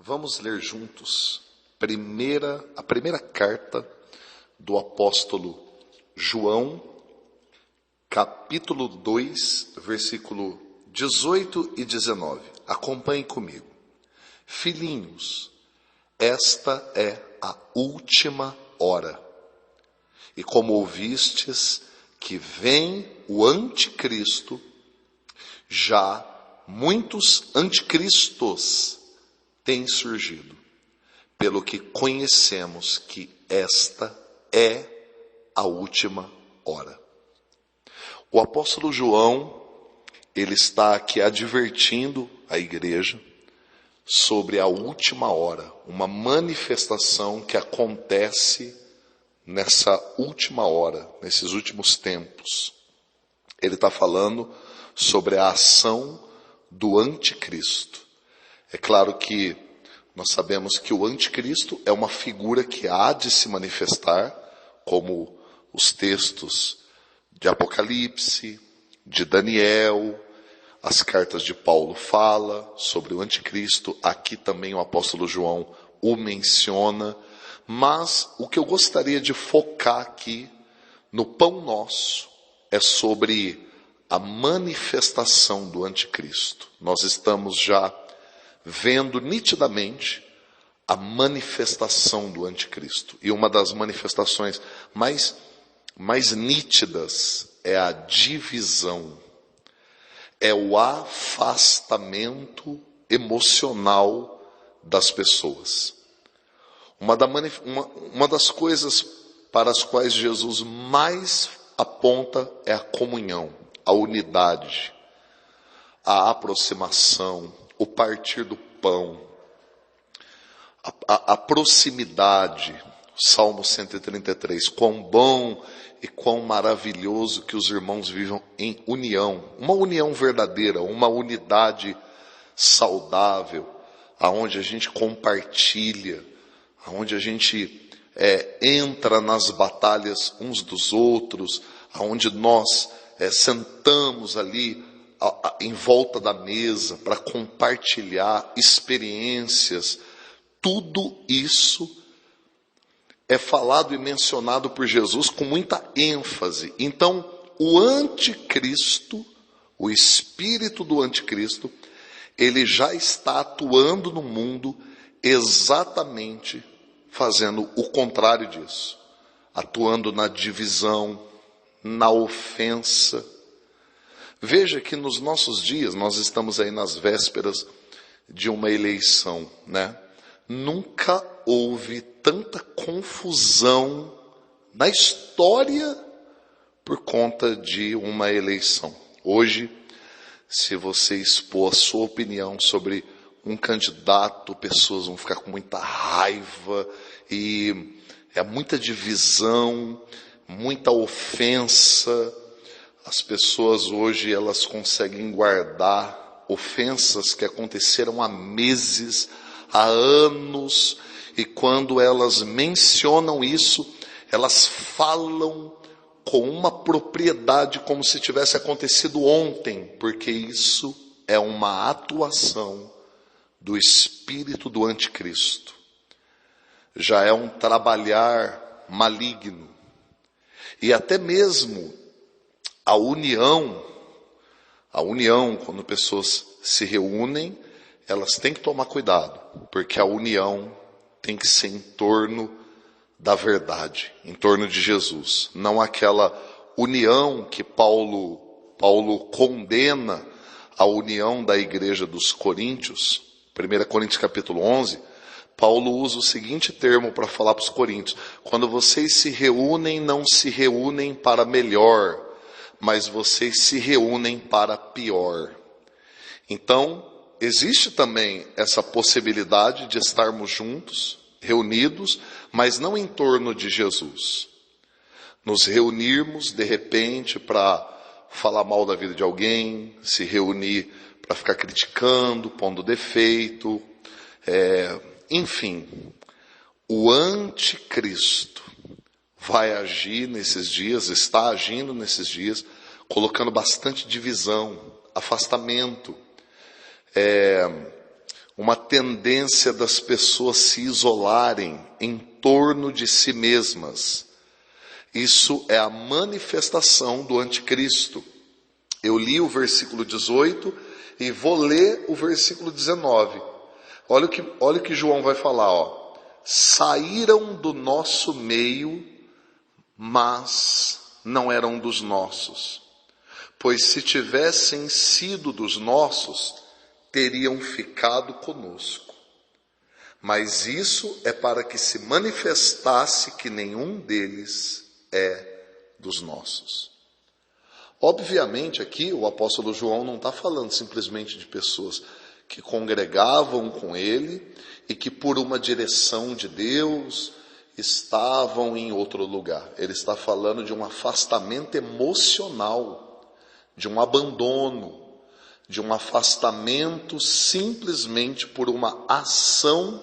Vamos ler juntos a primeira carta do apóstolo João, capítulo 2, versículo 18 e 19. Acompanhe comigo. Filhinhos, esta é a última hora. E como ouvistes que vem o anticristo, já muitos anticristos têm surgido, pelo que conhecemos que esta é a última hora. O apóstolo João, ele está aqui advertindo a igreja sobre a última hora, uma manifestação que acontece nessa última hora, nesses últimos tempos. Ele está falando sobre a ação do anticristo. É claro que nós sabemos que o anticristo é uma figura que há de se manifestar, como os textos de Apocalipse, de Daniel, as cartas de Paulo falam sobre o anticristo. Aqui também o apóstolo João o menciona. Mas o que eu gostaria de focar aqui no pão nosso é sobre a manifestação do anticristo. Nós estamos já vendo nitidamente a manifestação do anticristo. E uma das manifestações mais nítidas é a divisão, é o afastamento emocional das pessoas. Uma das coisas para as quais Jesus mais aponta é a comunhão, a unidade, a aproximação, o partir do pão, a proximidade. Salmo 133, quão bom e quão maravilhoso que os irmãos vivam em união, uma união verdadeira, uma unidade saudável, aonde a gente compartilha, aonde a gente entra nas batalhas uns dos outros, aonde nós sentamos ali em volta da mesa para compartilhar experiências. Tudo isso é falado e mencionado por Jesus com muita ênfase. Então, o anticristo, o espírito do anticristo, ele já está atuando no mundo exatamente fazendo o contrário disso, atuando na divisão, na ofensa. Veja que nos nossos dias, nós estamos aí nas vésperas de uma eleição, né? Nunca houve tanta confusão na história por conta de uma eleição. Hoje, se você expor a sua opinião sobre um candidato, pessoas vão ficar com muita raiva e é muita divisão, muita ofensa. As pessoas hoje, elas conseguem guardar ofensas que aconteceram há meses, há anos, e quando elas mencionam isso, elas falam com uma propriedade como se tivesse acontecido ontem, porque isso é uma atuação do espírito do anticristo. Já é um trabalhar maligno. E até mesmo a união, quando pessoas se reúnem, elas têm que tomar cuidado, porque a união tem que ser em torno da verdade, em torno de Jesus. Não aquela união que Paulo condena, a união da igreja dos Coríntios. 1 Coríntios capítulo 11, Paulo usa o seguinte termo para falar para os coríntios: quando vocês se reúnem, não se reúnem para melhor, mas vocês se reúnem para pior. Então, existe também essa possibilidade de estarmos juntos, reunidos, mas não em torno de Jesus. Nos reunirmos, de repente, para falar mal da vida de alguém, se reunir para ficar criticando, pondo defeito, enfim. O anticristo vai agir nesses dias, está agindo nesses dias, colocando bastante divisão, afastamento. uma tendência das pessoas se isolarem em torno de si mesmas. Isso é a manifestação do anticristo. Eu li o versículo 18 e vou ler o versículo 19. Olha o que João vai falar, ó. Saíram do nosso meio, mas não eram dos nossos. Pois se tivessem sido dos nossos, teriam ficado conosco. Mas isso é para que se manifestasse que nenhum deles é dos nossos. Obviamente aqui o apóstolo João não está falando simplesmente de pessoas que congregavam com ele e que por uma direção de Deus estavam em outro lugar. Ele está falando de um afastamento emocional, de um abandono, de um afastamento simplesmente por uma ação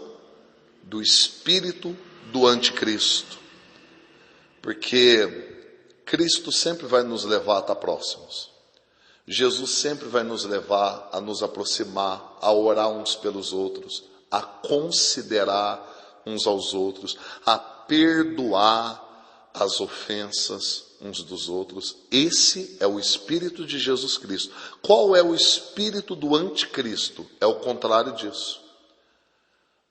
do espírito do anticristo. Porque Cristo sempre vai nos levar a estar próximos. Jesus sempre vai nos levar a nos aproximar, a orar uns pelos outros, a considerar uns aos outros, a perdoar as ofensas uns dos outros. Esse é o Espírito de Jesus Cristo. Qual é o espírito do anticristo? É o contrário disso.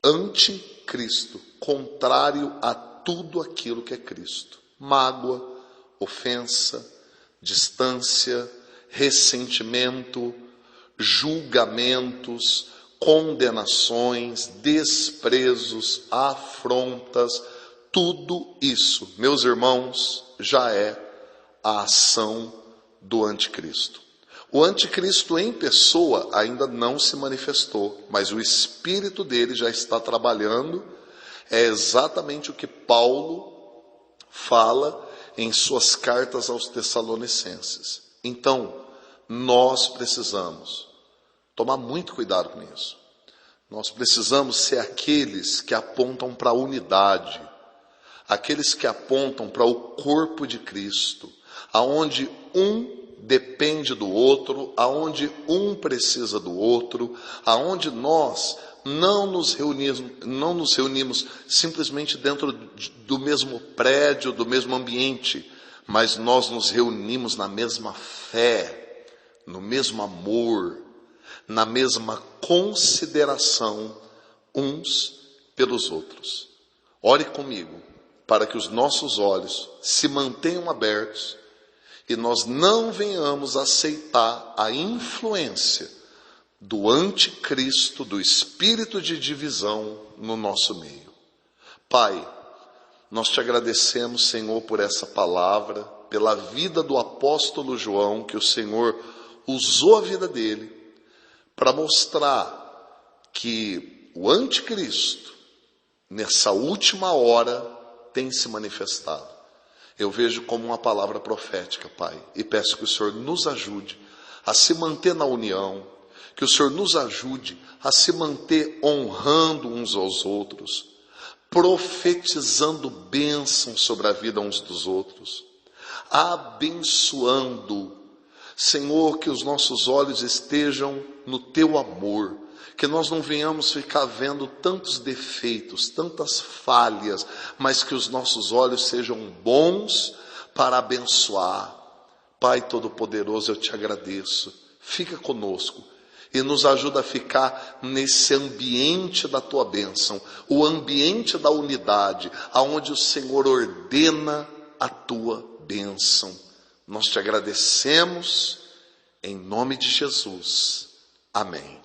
Anticristo, contrário a tudo aquilo que é Cristo. Mágoa, ofensa, distância, ressentimento, julgamentos, condenações, desprezos, afrontas, tudo isso, meus irmãos, já é a ação do anticristo. O anticristo em pessoa ainda não se manifestou, mas o espírito dele já está trabalhando. É exatamente o que Paulo fala em suas cartas aos Tessalonicenses. Então, nós precisamos tomar muito cuidado com isso. Nós precisamos ser aqueles que apontam para a unidade, aqueles que apontam para o corpo de Cristo, aonde um depende do outro, aonde um precisa do outro, aonde nós não nos reunimos simplesmente dentro do mesmo prédio, do mesmo ambiente, mas nós nos reunimos na mesma fé, no mesmo amor, na mesma consideração uns pelos outros. Ore comigo para que os nossos olhos se mantenham abertos e nós não venhamos aceitar a influência do anticristo, do espírito de divisão no nosso meio. Pai, nós te agradecemos, Senhor, por essa palavra, pela vida do apóstolo João, que o Senhor usou a vida dele para mostrar que o anticristo, nessa última hora, tem se manifestado. Eu vejo como uma palavra profética, Pai, e peço que o Senhor nos ajude a se manter na união, que o Senhor nos ajude a se manter honrando uns aos outros, profetizando bênçãos sobre a vida uns dos outros, abençoando. Senhor, que os nossos olhos estejam no Teu amor, que nós não venhamos ficar vendo tantos defeitos, tantas falhas, mas que os nossos olhos sejam bons para abençoar. Pai Todo-Poderoso, eu te agradeço. Fica conosco e nos ajuda a ficar nesse ambiente da Tua bênção, o ambiente da unidade, aonde o Senhor ordena a Tua bênção. Nós te agradecemos em nome de Jesus. Amém.